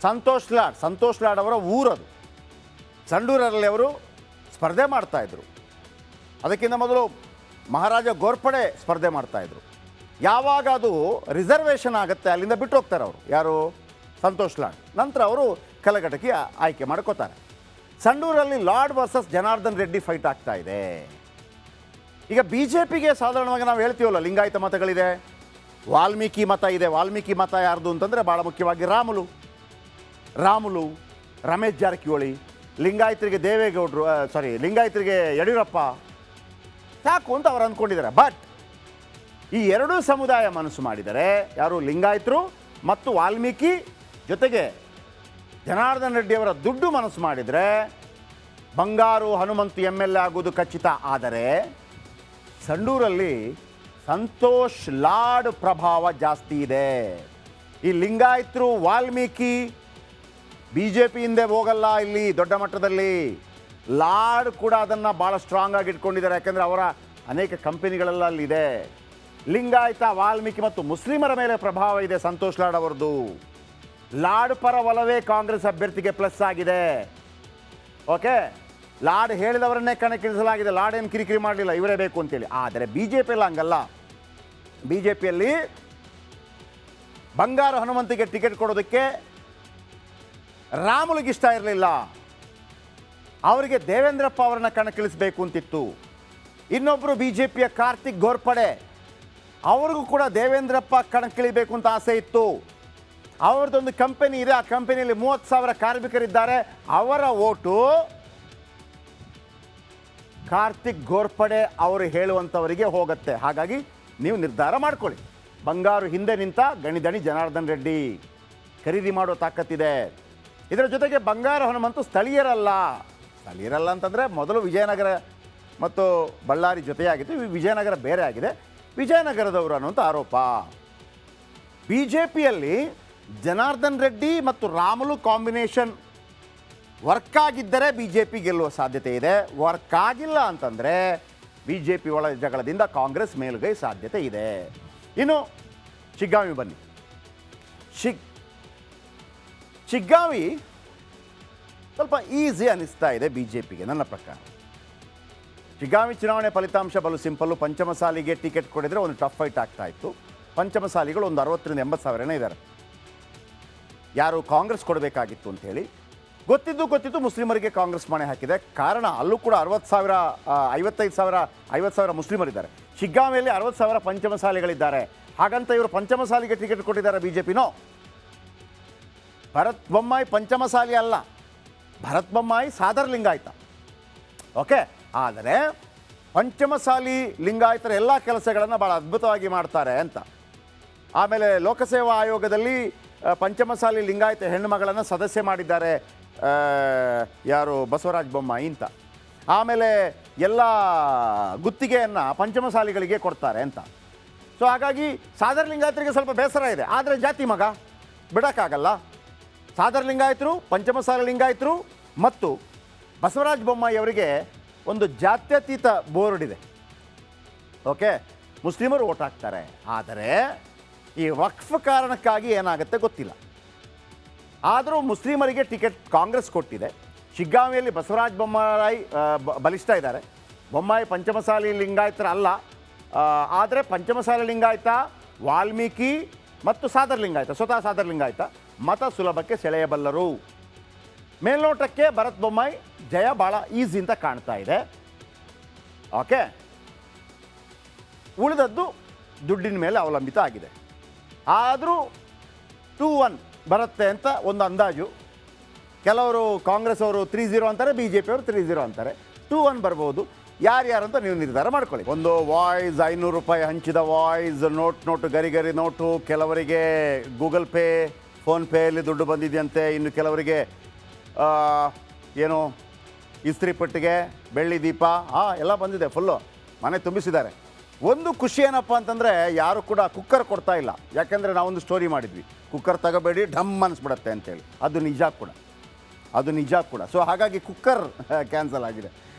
ಸಂತೋಷ್ ಲಾಡ್ ಅವರ ಊರದು. ಸಂಡೂರಲ್ಲಿ ಅವರು ಸ್ಪರ್ಧೆ ಮಾಡ್ತಾಯಿದ್ರು. ಅದಕ್ಕಿಂತ ಮೊದಲು ಮಹಾರಾಜ ಗೋರ್ಪಡೆ ಸ್ಪರ್ಧೆ ಮಾಡ್ತಾಯಿದ್ರು. ಯಾವಾಗ ಅದು ರಿಸರ್ವೇಷನ್ ಆಗುತ್ತೆ ಅಲ್ಲಿಂದ ಬಿಟ್ಟು ಹೋಗ್ತಾರೆ ಅವರು, ಯಾರು? ಸಂತೋಷ್ ಲಾಡ್. ನಂತರ ಅವರು ಕಲಘಟಕಿ ಆಯ್ಕೆ ಮಾಡ್ಕೋತಾರೆ. ಸಂಡೂರಲ್ಲಿ lord versus Janardhan Reddy fight ಆಗ್ತಾ ಇದೆ. ಈಗ ಬಿ ಜೆ ಪಿಗೆ ಸಾಧಾರಣವಾಗಿ ನಾವು ಹೇಳ್ತೀವಲ್ಲ, ಲಿಂಗಾಯತ ಮತಗಳಿದೆ, ವಾಲ್ಮೀಕಿ ಮತ ಇದೆ. ವಾಲ್ಮೀಕಿ ಮತ ಯಾರ್ದು ಅಂತಂದರೆ ಭಾಳ ಮುಖ್ಯವಾಗಿ ರಾಮುಲು, ರಮೇಶ್ ಜಾರಕಿಹೊಳಿ, ಲಿಂಗಾಯತರಿಗೆ ದೇವೇಗೌಡರು, ಲಿಂಗಾಯತರಿಗೆ ಯಡಿಯೂರಪ್ಪ, ಸಾಕು ಅಂತ ಅವ್ರು ಅಂದ್ಕೊಂಡಿದ್ದಾರೆ. ಬಟ್ ಈ ಎರಡೂ ಸಮುದಾಯ ಮನಸ್ಸು ಮಾಡಿದರೆ, ಯಾರು? ಲಿಂಗಾಯತರು ಮತ್ತು ವಾಲ್ಮೀಕಿ, ಜೊತೆಗೆ ಜನಾರ್ದನ್ ರೆಡ್ಡಿಯವರ ದುಡ್ಡು ಮನಸ್ಸು ಮಾಡಿದರೆ ಬಂಗಾರು ಹನುಮಂತು MLA ಆಗುವುದು ಖಚಿತ. ಆದರೆ ಸಂಡೂರಲ್ಲಿ ಸಂತೋಷ್ ಲಾಡ್ ಪ್ರಭಾವ ಜಾಸ್ತಿ ಇದೆ. ಈ ಲಿಂಗಾಯತರು, ವಾಲ್ಮೀಕಿ BJP ಹಿಂದೆ ಹೋಗಲ್ಲ. ಇಲ್ಲಿ ದೊಡ್ಡ ಮಟ್ಟದಲ್ಲಿ ಲಾಡ್ ಕೂಡ ಅದನ್ನು ಭಾಳ ಸ್ಟ್ರಾಂಗ್ ಆಗಿ ಇಟ್ಕೊಂಡಿದ್ದಾರೆ. ಯಾಕೆಂದರೆ ಅವರ ಅನೇಕ ಕಂಪನಿಗಳೆಲ್ಲ ಅಲ್ಲಿದೆ. ಲಿಂಗಾಯತ, ವಾಲ್ಮೀಕಿ ಮತ್ತು ಮುಸ್ಲಿಮರ ಮೇಲೆ ಪ್ರಭಾವ ಇದೆ ಸಂತೋಷ್ ಲಾಡ್ ಅವರದು. ಲಾಡ್ ಪರ ಒಲವೇ ಕಾಂಗ್ರೆಸ್ ಅಭ್ಯರ್ಥಿಗೆ ಪ್ಲಸ್ ಆಗಿದೆ. ಓಕೆ, ಲಾಡ್ ಹೇಳಿದವರನ್ನೇ ಕಣಕ್ಕಿಳಿಸಲಾಗಿದೆ. ಲಾಡ್ ಏನು ಕಿರಿಕಿರಿ ಮಾಡಲಿಲ್ಲ, ಇವರೇ ಬೇಕು ಅಂತೇಳಿ. ಆದರೆ BJPಯಲ್ಲಿ ಹಂಗಲ್ಲ. BJPಯಲ್ಲಿ ಬಂಗಾರು ಹನುಮಂತಿಗೆ ಟಿಕೆಟ್ ಕೊಡೋದಕ್ಕೆ ರಾಮುಲಿಗೆ ಇಷ್ಟ ಇರಲಿಲ್ಲ. ಅವರಿಗೆ ದೇವೇಂದ್ರಪ್ಪ ಅವರನ್ನ ಕಣಕ್ಕಿಳಿಸಬೇಕು ಅಂತಿತ್ತು. ಇನ್ನೊಬ್ಬರು BJPಯ ಕಾರ್ತಿಕ್ ಗೋರ್ಪಡೆ, ಅವ್ರಿಗೂ ಕೂಡ ದೇವೇಂದ್ರಪ್ಪ ಕಣಕ್ಕಿಳಿಬೇಕು ಅಂತ ಆಸೆ ಇತ್ತು. ಅವ್ರದ್ದೊಂದು ಕಂಪನಿ ಇದೆ, ಆ ಕಂಪನಿಯಲ್ಲಿ 30,000 ಕಾರ್ಮಿಕರಿದ್ದಾರೆ. ಅವರ ಓಟು ಕಾರ್ತಿಕ್ ಗೋರ್ಪಡೆ ಅವರು ಹೇಳುವಂಥವರಿಗೆ ಹೋಗುತ್ತೆ. ಹಾಗಾಗಿ ನೀವು ನಿರ್ಧಾರ ಮಾಡ್ಕೊಳ್ಳಿ. ಬಂಗಾರು ಹಿಂದೆ ನಿಂತ ಗಣಿದಣಿ ಜನಾರ್ದನ್ ರೆಡ್ಡಿ, ಖರೀದಿ ಮಾಡೋ ತಾಕತ್ತಿದೆ. ಇದರ ಜೊತೆಗೆ ಬಂಗಾರ ಹನುಮಂತು ಸ್ಥಳೀಯರಲ್ಲ ಅಂತಂದರೆ, ಮೊದಲು ವಿಜಯನಗರ ಮತ್ತು ಬಳ್ಳಾರಿ ಜೊತೆಯಾಗಿತ್ತು, ವಿಜಯನಗರ ಬೇರೆ ಆಗಿದೆ. ವಿಜಯನಗರದವರು ಅನ್ನುವಂಥ ಆರೋಪ. BJPಯಲ್ಲಿ ಜನಾರ್ದನ್ ರೆಡ್ಡಿ ಮತ್ತು ರಾಮುಲು ಕಾಂಬಿನೇಷನ್ ವರ್ಕ್ ಆಗಿದ್ದರೆ BJP ಗೆಲ್ಲುವ ಸಾಧ್ಯತೆ ಇದೆ. ವರ್ಕ್ ಆಗಿಲ್ಲ ಅಂತಂದರೆ BJP ಒಳ ಜಗಳದಿಂದ ಕಾಂಗ್ರೆಸ್ ಮೇಲುಗೈ ಸಾಧ್ಯತೆ ಇದೆ. ಇನ್ನು ಶಿಗ್ಗಾಂವಿ ಬನ್ನಿ. ಶಿಗ್ಗಾಂವಿ ಸ್ವಲ್ಪ ಈಸಿ ಅನ್ನಿಸ್ತಾ ಇದೆ BJPಗೆ ನನ್ನ ಪ್ರಕಾರ. ಶಿಗ್ಗಾಂವಿ ಚುನಾವಣೆ ಫಲಿತಾಂಶ ಬಲು ಸಿಂಪಲ್ಲು. ಪಂಚಮಸಾಲಿಗೆ ಟಿಕೆಟ್ ಕೊಡಿದರೆ ಒಂದು ಟಫ್ ಫೈಟ್ ಆಗ್ತಾ ಇತ್ತು. ಪಂಚಮಸಾಲಿಗಳು ಒಂದು 60,000 ರಿಂದ 80,000 ಇದ್ದಾರೆ. ಯಾರು ಕಾಂಗ್ರೆಸ್ ಕೊಡಬೇಕಾಗಿತ್ತು ಅಂಥೇಳಿ ಗೊತ್ತಿದ್ದು ಮುಸ್ಲಿಮರಿಗೆ ಕಾಂಗ್ರೆಸ್ ಮಣೆ ಹಾಕಿದೆ. ಕಾರಣ ಅಲ್ಲೂ ಕೂಡ 50,000 ಮುಸ್ಲಿಮರಿದ್ದಾರೆ. ಶಿಗ್ಗಾಂವಿಯಲ್ಲಿ 60,000 ಪಂಚಮಸಾಲಿಗಳಿದ್ದಾರೆ. ಹಾಗಂತ ಇವರು ಪಂಚಮಸಾಲಿಗೆ ಟಿಕೆಟ್ ಕೊಟ್ಟಿದ್ದಾರೆ BJP? ಭರತ್ ಬೊಮ್ಮಾಯಿ ಪಂಚಮಸಾಲಿ ಅಲ್ಲ, ಭರತ್ ಬೊಮ್ಮಾಯಿ ಸಾದರ್ ಲಿಂಗಾಯತ. ಓಕೆ, ಆದರೆ ಪಂಚಮಸಾಲಿ ಲಿಂಗಾಯತರ ಎಲ್ಲ ಕೆಲಸಗಳನ್ನು ಭಾಳ ಅದ್ಭುತವಾಗಿ ಮಾಡ್ತಾರೆ ಅಂತ. ಆಮೇಲೆ ಲೋಕಸೇವಾ ಆಯೋಗದಲ್ಲಿ ಪಂಚಮಸಾಲಿ ಲಿಂಗಾಯತ ಹೆಣ್ಣುಮಗಳನ್ನು ಸದಸ್ಯ ಮಾಡಿದ್ದಾರೆ, ಯಾರು? ಬಸವರಾಜ ಬೊಮ್ಮಾಯಿ ಅಂತ. ಆಮೇಲೆ ಎಲ್ಲ ಗುತ್ತಿಗೆಯನ್ನು ಪಂಚಮಸಾಲಿಗಳಿಗೆ ಕೊಡ್ತಾರೆ ಅಂತ. ಸೊ ಹಾಗಾಗಿ ಸಾದರ್ ಲಿಂಗಾಯತರಿಗೆ ಸ್ವಲ್ಪ ಬೇಸರ ಇದೆ. ಆದರೆ ಜಾತಿ ಮಗ ಬಿಡೋಕ್ಕಾಗಲ್ಲ. ಸಾದರ್ ಲಿಂಗಾಯತರು, ಪಂಚಮಸಾಲಿ ಲಿಂಗಾಯತರು ಮತ್ತು ಬಸವರಾಜ ಬೊಮ್ಮಾಯಿ ಅವರಿಗೆ ಒಂದು ಜಾತ್ಯತೀತ ಬೋರ್ಡ್ ಇದೆ. ಓಕೆ, ಮುಸ್ಲಿಮರು ಓಟ್ ಹಾಕ್ತಾರೆ. ಆದರೆ ಈ ವಕ್ಫ್ ಕಾರಣಕ್ಕಾಗಿ ಏನಾಗುತ್ತೆ ಗೊತ್ತಿಲ್ಲ. ಆದರೂ ಮುಸ್ಲಿಮರಿಗೆ ಟಿಕೆಟ್ ಕಾಂಗ್ರೆಸ್ ಕೊಟ್ಟಿದೆ. ಶಿಗ್ಗಾಂವಿಯಲ್ಲಿ ಬಸವರಾಜ ಬೊಮ್ಮಾಯಿ ಬಲಿಷ್ಠ ಇದ್ದಾರೆ. ಬೊಮ್ಮಾಯಿ ಪಂಚಮಸಾಲಿ ಲಿಂಗಾಯತರ ಅಲ್ಲ, ಆದರೆ ಪಂಚಮಸಾಲಿ ಲಿಂಗಾಯತ, ವಾಲ್ಮೀಕಿ ಮತ್ತು ಸಾದರ್ ಲಿಂಗಾಯತ, ಸ್ವತಃ ಸಾದರ್ ಲಿಂಗಾಯತ ಮತ ಸುಲಭಕ್ಕೆ ಸೆಳೆಯಬಲ್ಲರು. ಮೇಲ್ನೋಟಕ್ಕೆ ಭರತ್ ಬೊಮ್ಮಾಯಿ ಜಯ ಭಾಳ ಈಸಿ ಅಂತ ಕಾಣ್ತಾ ಇದೆ. ಓಕೆ, ಉಳಿದದ್ದು ದುಡ್ಡಿನ ಮೇಲೆ ಅವಲಂಬಿತ ಆಗಿದೆ. ಆದರೂ 2-1 ಬರುತ್ತೆ ಅಂತ ಒಂದು ಅಂದಾಜು. ಕೆಲವರು ಕಾಂಗ್ರೆಸ್ ಅವರು 3-0 ಅಂತಾರೆ, BJP ಅವರು 3-0 ಅಂತಾರೆ. 2-1 ಬರ್ಬೋದು. ಯಾರ್ಯಾರು ಅಂತ ನೀವು ನಿರ್ಧಾರ ಮಾಡ್ಕೊಳ್ಳಿ. ಒಂದು ವಾಯ್ಸ್ 500 ರೂಪಾಯಿ ಹಂಚಿದ ವಾಯ್ಸ್, ನೋಟು ಗರಿ ನೋಟು. ಕೆಲವರಿಗೆ ಗೂಗಲ್ ಪೇ, ಫೋನ್ಪೇಯಲ್ಲಿ ದುಡ್ಡು ಬಂದಿದೆಯಂತೆ. ಇನ್ನು ಕೆಲವರಿಗೆ ಏನು ಇಸ್ತ್ರಿ ಪೆಟ್ಟಿಗೆ, ಬೆಳ್ಳಿ ದೀಪ ಎಲ್ಲ ಬಂದಿದೆ, ಫುಲ್ಲು ಮನೆ ತುಂಬಿಸಿದ್ದಾರೆ. ಒಂದು ಖುಷಿ ಏನಪ್ಪ ಅಂತಂದರೆ, ಯಾರು ಕೂಡ ಕುಕ್ಕರ್ ಕೊಡ್ತಾ ಇಲ್ಲ. ಯಾಕೆಂದರೆ ನಾವೊಂದು ಸ್ಟೋರಿ ಮಾಡಿದ್ವಿ, ಕುಕ್ಕರ್ ತಗೋಬೇಡಿ ಢಮ್ ಅನಿಸ್ಬಿಡತ್ತೆ ಅಂತೇಳಿ. ಅದು ನಿಜ ಕೂಡ. ಸೊ ಹಾಗಾಗಿ ಕುಕ್ಕರ್ ಕ್ಯಾನ್ಸಲ್ ಆಗಿದೆ.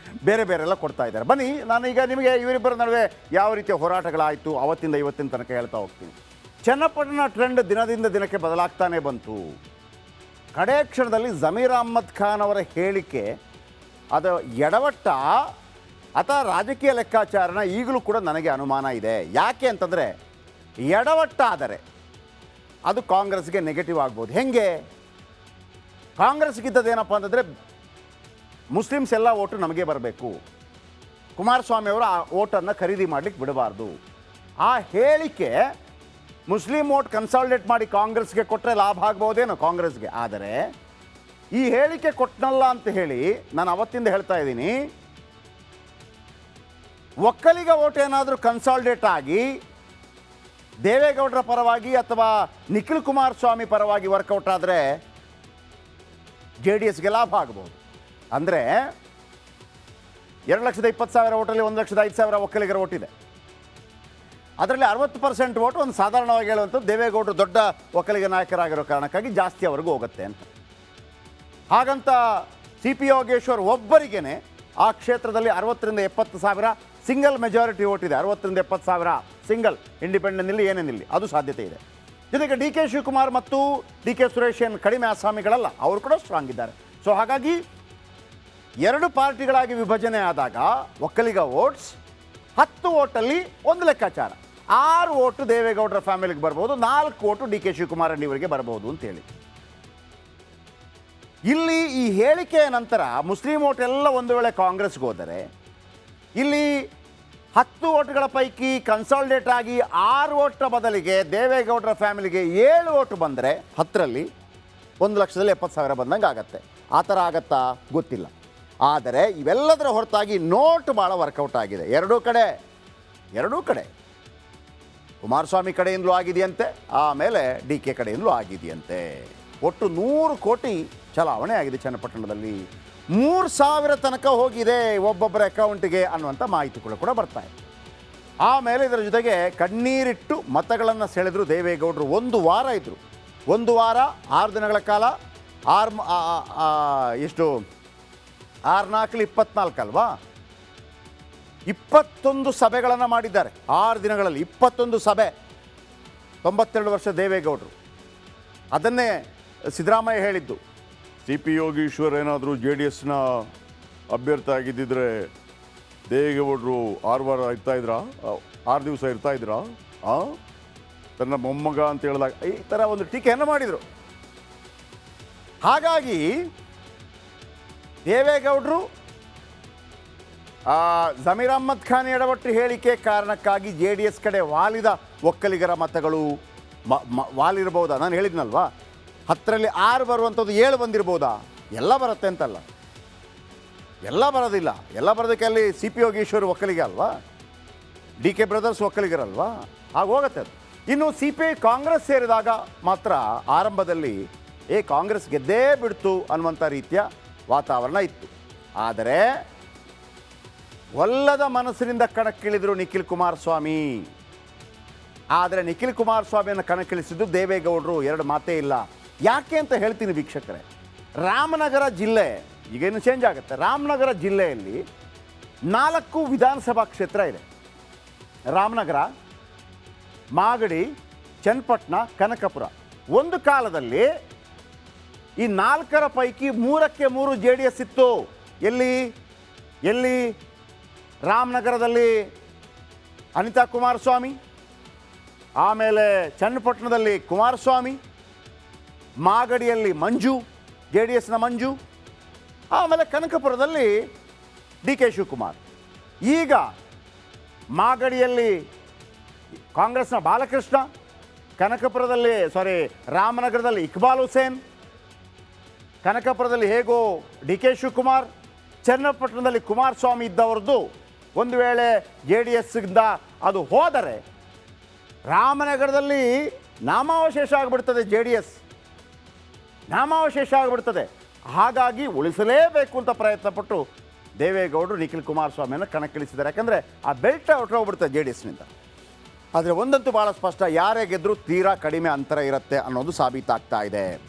ಬೇರೆ ಎಲ್ಲ ಕೊಡ್ತಾ ಇದ್ದಾರೆ. ಬನ್ನಿ, ನಾನೀಗ ನಿಮಗೆ ಇವರಿಬ್ಬರ ನಡುವೆ ಯಾವ ರೀತಿಯ ಹೋರಾಟಗಳಾಯಿತು ಅವತ್ತಿಂದ ಇವತ್ತಿನ ತನಕ ಹೇಳ್ತಾ ಹೋಗ್ತೀನಿ. ಚನ್ನಪಟ್ಟಣ ಟ್ರೆಂಡ್ ದಿನದಿಂದ ದಿನಕ್ಕೆ ಬದಲಾಗ್ತಾನೆ ಬಂತು. ಕಡೆ ಕ್ಷಣದಲ್ಲಿ ಜಮೀರ್ ಅಹ್ಮದ್ ಖಾನ್ ಅವರ ಹೇಳಿಕೆ ಅದು ಎಡವಟ್ಟ ಅಥವಾ ರಾಜಕೀಯ ಲೆಕ್ಕಾಚಾರನ ಈಗಲೂ ಕೂಡ ನನಗೆ ಅನುಮಾನ ಇದೆ. ಯಾಕೆ ಅಂತಂದರೆ ಎಡವಟ್ಟಾದರೆ ಅದು ಕಾಂಗ್ರೆಸ್ಗೆ ನೆಗೆಟಿವ್ ಆಗ್ಬೋದು. ಹೆಂಗೆ? ಕಾಂಗ್ರೆಸ್ಗಿದ್ದದೇನಪ್ಪ ಅಂತಂದರೆ ಮುಸ್ಲಿಮ್ಸ್ ಎಲ್ಲ ಓಟು ನಮಗೆ ಬರಬೇಕು, ಕುಮಾರಸ್ವಾಮಿ ಅವರು ಆ ಓಟನ್ನು ಖರೀದಿ ಮಾಡಲಿಕ್ಕೆ ಬಿಡಬಾರ್ದು. ಆ ಹೇಳಿಕೆ ಮುಸ್ಲಿಂ ಓಟ್ ಕನ್ಸಾಲ್ಟೇಟ್ ಮಾಡಿ ಕಾಂಗ್ರೆಸ್ಗೆ ಕೊಟ್ಟರೆ ಲಾಭ ಆಗ್ಬೋದೇನೋ ಕಾಂಗ್ರೆಸ್ಗೆ. ಆದರೆ ಈ ಹೇಳಿಕೆ ಕೊಟ್ಟನಲ್ಲ ಅಂತ ಹೇಳಿ ನಾನು ಅವತ್ತಿಂದ ಹೇಳ್ತಾ ಇದ್ದೀನಿ, ಒಕ್ಕಲಿಗ ಓಟ್ ಏನಾದರೂ ಕನ್ಸಾಲ್ಟೇಟ್ ಆಗಿ ದೇವೇಗೌಡರ ಪರವಾಗಿ ಅಥವಾ ನಿಖಿಲ್ ಕುಮಾರಸ್ವಾಮಿ ಪರವಾಗಿ ವರ್ಕೌಟ್ ಆದರೆ ಜೆ ಡಿ ಎಸ್ಗೆ ಲಾಭ ಆಗ್ಬೋದು. ಅಂದರೆ 2,20,000 ಓಟಲ್ಲಿ 1,05,000 ಒಕ್ಕಲಿಗರ ಓಟಿದೆ. ಅದರಲ್ಲಿ 60% ಓಟು ಒಂದು ಸಾಧಾರಣವಾಗಿ ಹೇಳುವಂಥದ್ದು ದೇವೇಗೌಡರು ದೊಡ್ಡ ಒಕ್ಕಲಿಗ ನಾಯಕರಾಗಿರೋ ಕಾರಣಕ್ಕಾಗಿ ಜಾಸ್ತಿ ಅವ್ರಿಗೂ ಹೋಗುತ್ತೆ ಅಂತ. ಹಾಗಂತ ಸಿ ಪಿ ಯೋಗೇಶ್ವರ್ ಒಬ್ಬರಿಗೇ ಆ ಕ್ಷೇತ್ರದಲ್ಲಿ 60,000-70,000 ಸಿಂಗಲ್ ಮೆಜಾರಿಟಿ ಓಟಿದೆ. 60,000-70,000 ಸಿಂಗಲ್, ಇಂಡಿಪೆಂಡೆಂಟ್ನಲ್ಲಿ ಏನೇನಿಲ್ಲ, ಅದು ಸಾಧ್ಯತೆ ಇದೆ. ಜೊತೆಗೆ ಡಿ ಕೆ ಶಿವಕುಮಾರ್ ಮತ್ತು ಡಿ ಕೆ ಸುರೇಶ್ ಏನು ಕಡಿಮೆ ಆಸಾಮಿಗಳಲ್ಲ, ಅವರು ಕೂಡ ಸ್ಟ್ರಾಂಗ್ ಇದ್ದಾರೆ. ಸೊ ಹಾಗಾಗಿ ಎರಡು ಪಾರ್ಟಿಗಳಾಗಿ ವಿಭಜನೆ ಆದಾಗ ಒಕ್ಕಲಿಗ ಓಟ್ಸ್ 10 ಓಟಲ್ಲಿ ಒಂದು ಲೆಕ್ಕಾಚಾರ, 6 ಓಟು ದೇವೇಗೌಡರ ಫ್ಯಾಮಿಲಿಗೆ ಬರ್ಬೋದು, 4 ಓಟು ಡಿ ಕೆ ಶಿವಕುಮಾರ್ ಅವರಿಗೆ ಬರ್ಬೋದು ಅಂತೇಳಿ. ಇಲ್ಲಿ ಈ ಹೇಳಿಕೆಯ ನಂತರ ಮುಸ್ಲಿಂ ಓಟ್ ಎಲ್ಲ ಒಂದು ವೇಳೆ ಕಾಂಗ್ರೆಸ್ಗೆ ಹೋದರೆ ಇಲ್ಲಿ 10 ಓಟುಗಳ ಪೈಕಿ ಕನ್ಸಾಲ್ಟೇಟ್ ಆಗಿ 6 ಓಟ್ರ ಬದಲಿಗೆ ದೇವೇಗೌಡರ ಫ್ಯಾಮಿಲಿಗೆ 7 ಓಟು ಬಂದರೆ 10ರಲ್ಲಿ 1,70,000 ಬಂದಂಗೆ ಆಗತ್ತೆ. ಆ ಥರ ಆಗತ್ತಾ ಗೊತ್ತಿಲ್ಲ. ಆದರೆ ಇವೆಲ್ಲದರ ಹೊರತಾಗಿ ನೋಟ್ ಭಾಳ ವರ್ಕೌಟ್ ಆಗಿದೆ ಎರಡೂ ಕಡೆ. ಕುಮಾರಸ್ವಾಮಿ ಕಡೆಯಿಂದಲೂ ಆಗಿದೆಯಂತೆ, ಆಮೇಲೆ ಡಿ ಕೆ ಕಡೆಯಿಂದಲೂ ಆಗಿದೆಯಂತೆ. ಒಟ್ಟು 100 ಕೋಟಿ ಚಲಾವಣೆ ಆಗಿದೆ ಚನ್ನಪಟ್ಟಣದಲ್ಲಿ. 3,000 ತನಕ ಹೋಗಿದೆ ಒಬ್ಬೊಬ್ಬರ ಅಕೌಂಟಿಗೆ ಅನ್ನುವಂಥ ಮಾಹಿತಿಗಳು ಕೂಡ ಬರ್ತಾ ಇದೆ. ಆಮೇಲೆ ಇದರ ಜೊತೆಗೆ ಕಣ್ಣೀರಿಟ್ಟು ಮತಗಳನ್ನು ಸೆಳೆದ್ರು ದೇವೇಗೌಡರು. 1 ವಾರ ಇದ್ದರು, 1 ವಾರ 6 ದಿನಗಳ ಕಾಲ. 6-4-24 ಅಲ್ವಾ, 21 ಸಭೆಗಳನ್ನು ಮಾಡಿದ್ದಾರೆ 6 ದಿನಗಳಲ್ಲಿ. 21 ಸಭೆ, 92 ವರ್ಷ ದೇವೇಗೌಡರು. ಅದನ್ನೇ ಸಿದ್ದರಾಮಯ್ಯ ಹೇಳಿದ್ದು, ಸಿ ಪಿ ಯೋಗೀಶ್ವರ್ ಏನಾದರೂ ಜೆ ಡಿ ಎಸ್ನ ಅಭ್ಯರ್ಥಿ ಆಗಿದ್ದಿದ್ರೆ ದೇವೇಗೌಡರು 6 ದಿವಸ ಇರ್ತಾ ಇದ್ರಾ ತನ್ನ ಮೊಮ್ಮಗ ಅಂತ ಹೇಳಿದಾಗ ಈ ಥರ ಒಂದು ಟೀಕೆಯನ್ನು ಮಾಡಿದರು. ಹಾಗಾಗಿ ದೇವೇಗೌಡರು ಜಮೀರ್ ಅಹ್ಮದ್ ಖಾನ್ ಎಡವಟ್ಟು ಹೇಳಿಕೆ ಕಾರಣಕ್ಕಾಗಿ ಜೆ ಡಿ ಎಸ್ ಕಡೆ ವಾಲಿದ ಒಕ್ಕಲಿಗರ ಮತಗಳು ವಾಲಿರ್ಬೋದಾ? ನಾನು ಹೇಳಿದ್ನಲ್ವಾ, 10ರಲ್ಲಿ 6 ಬರುವಂಥದ್ದು 7 ಬಂದಿರ್ಬೋದಾ? ಎಲ್ಲ ಬರುತ್ತೆ ಅಂತಲ್ಲ, ಎಲ್ಲ ಬರೋದಿಲ್ಲ. ಎಲ್ಲ ಬರೋದಕ್ಕೆ ಅಲ್ಲಿ ಸಿ ಪಿ ಯೋಗೀಶ್ವರ್ ಒಕ್ಕಲಿಗ ಅಲ್ವಾ, ಡಿ ಕೆ ಬ್ರದರ್ಸ್ ಒಕ್ಕಲಿಗರಲ್ವಾ, ಹಾಗೆ ಹೋಗುತ್ತೆ ಅದು. ಇನ್ನು ಸಿ ಪಿ ಐ ಕಾಂಗ್ರೆಸ್ ಸೇರಿದಾಗ ಮಾತ್ರ ಆರಂಭದಲ್ಲಿ ಕಾಂಗ್ರೆಸ್ ಗೆದ್ದೇ ಬಿಡ್ತು ಅನ್ನುವಂಥ ರೀತಿಯ ವಾತಾವರಣ ಇತ್ತು. ಆದರೆ ಒಲ್ಲದ ಮನಸ್ಸಿನಿಂದ ಕಣಕ್ಕಿಳಿದ್ರು ನಿಖಿಲ್ ಕುಮಾರಸ್ವಾಮಿ. ಆದರೆ ನಿಖಿಲ್ ಕುಮಾರಸ್ವಾಮಿಯನ್ನು ಕಣಕ್ಕಿಳಿಸಿದ್ದು ದೇವೇಗೌಡರು, 2 ಮಾತೇ ಇಲ್ಲ. ಯಾಕೆ ಅಂತ ಹೇಳ್ತೀನಿ ವೀಕ್ಷಕರೇ. ರಾಮನಗರ ಜಿಲ್ಲೆ ಈಗೇನು ಚೇಂಜ್ ಆಗುತ್ತೆ. ರಾಮನಗರ ಜಿಲ್ಲೆಯಲ್ಲಿ 4 ವಿಧಾನಸಭಾ ಕ್ಷೇತ್ರ ಇದೆ. ರಾಮನಗರ, ಮಾಗಡಿ, ಚನ್ನಪಟ್ಟಣ, ಕನಕಪುರ. ಒಂದು ಕಾಲದಲ್ಲಿ ಈ 4ರ ಪೈಕಿ 3ಕ್ಕೆ 3 ಜೆ ಡಿ ಎಸ್ ಇತ್ತು. ಎಲ್ಲಿ ರಾಮನಗರದಲ್ಲಿ ಅನಿತಾ ಕುಮಾರಸ್ವಾಮಿ, ಆಮೇಲೆ ಚನ್ನಪಟ್ಟಣದಲ್ಲಿ ಕುಮಾರಸ್ವಾಮಿ, ಮಾಗಡಿಯಲ್ಲಿ ಮಂಜು, ಜೆ ಡಿ ಎಸ್ನ ಮಂಜು, ಆಮೇಲೆ ಕನಕಪುರದಲ್ಲಿ ಡಿ ಕೆ ಶಿವಕುಮಾರ್. ಈಗ ಮಾಗಡಿಯಲ್ಲಿ ಕಾಂಗ್ರೆಸ್ನ ಬಾಲಕೃಷ್ಣ, ರಾಮನಗರದಲ್ಲಿ ಇಕ್ಬಾಲ್ ಹುಸೇನ್, ಕನಕಪುರದಲ್ಲಿ ಹೇಗೋ ಡಿ ಕೆ ಶಿವಕುಮಾರ್, ಚನ್ನಪಟ್ಟಣದಲ್ಲಿ ಕುಮಾರಸ್ವಾಮಿ ಇದ್ದವ್ರದ್ದು ಒಂದು ವೇಳೆ ಜೆ ಡಿ ಎಸ್ಸಿಂದ ಅದು ಹೋದರೆ ರಾಮನಗರದಲ್ಲಿ ನಾಮಾವಶೇಷ ಆಗಿಬಿಡ್ತದೆ, ಜೆ ಡಿ ಎಸ್ ನಾಮಾವಶೇಷ ಆಗಿಬಿಡ್ತದೆ. ಹಾಗಾಗಿ ಉಳಿಸಲೇಬೇಕು ಅಂತ ಪ್ರಯತ್ನಪಟ್ಟು ದೇವೇಗೌಡರು ನಿಖಿಲ್ ಕುಮಾರಸ್ವಾಮಿಯನ್ನು ಕಣಕ್ಕಿಳಿಸಿದ್ದಾರೆ. ಯಾಕಂದರೆ ಆ ಬೆಲ್ಟ್ ಹೊರಟೋಗ್ಬಿಡ್ತದೆ ಜೆ ಡಿ ಎಸ್ನಿಂದ. ಆದರೆ ಒಂದಂತೂ ಭಾಳ ಸ್ಪಷ್ಟ, ಯಾರೇ ಗೆದ್ದರೂ ತೀರಾ ಕಡಿಮೆ ಅಂತರ ಇರುತ್ತೆ ಅನ್ನೋದು ಸಾಬೀತಾಗ್ತಾ ಇದೆ.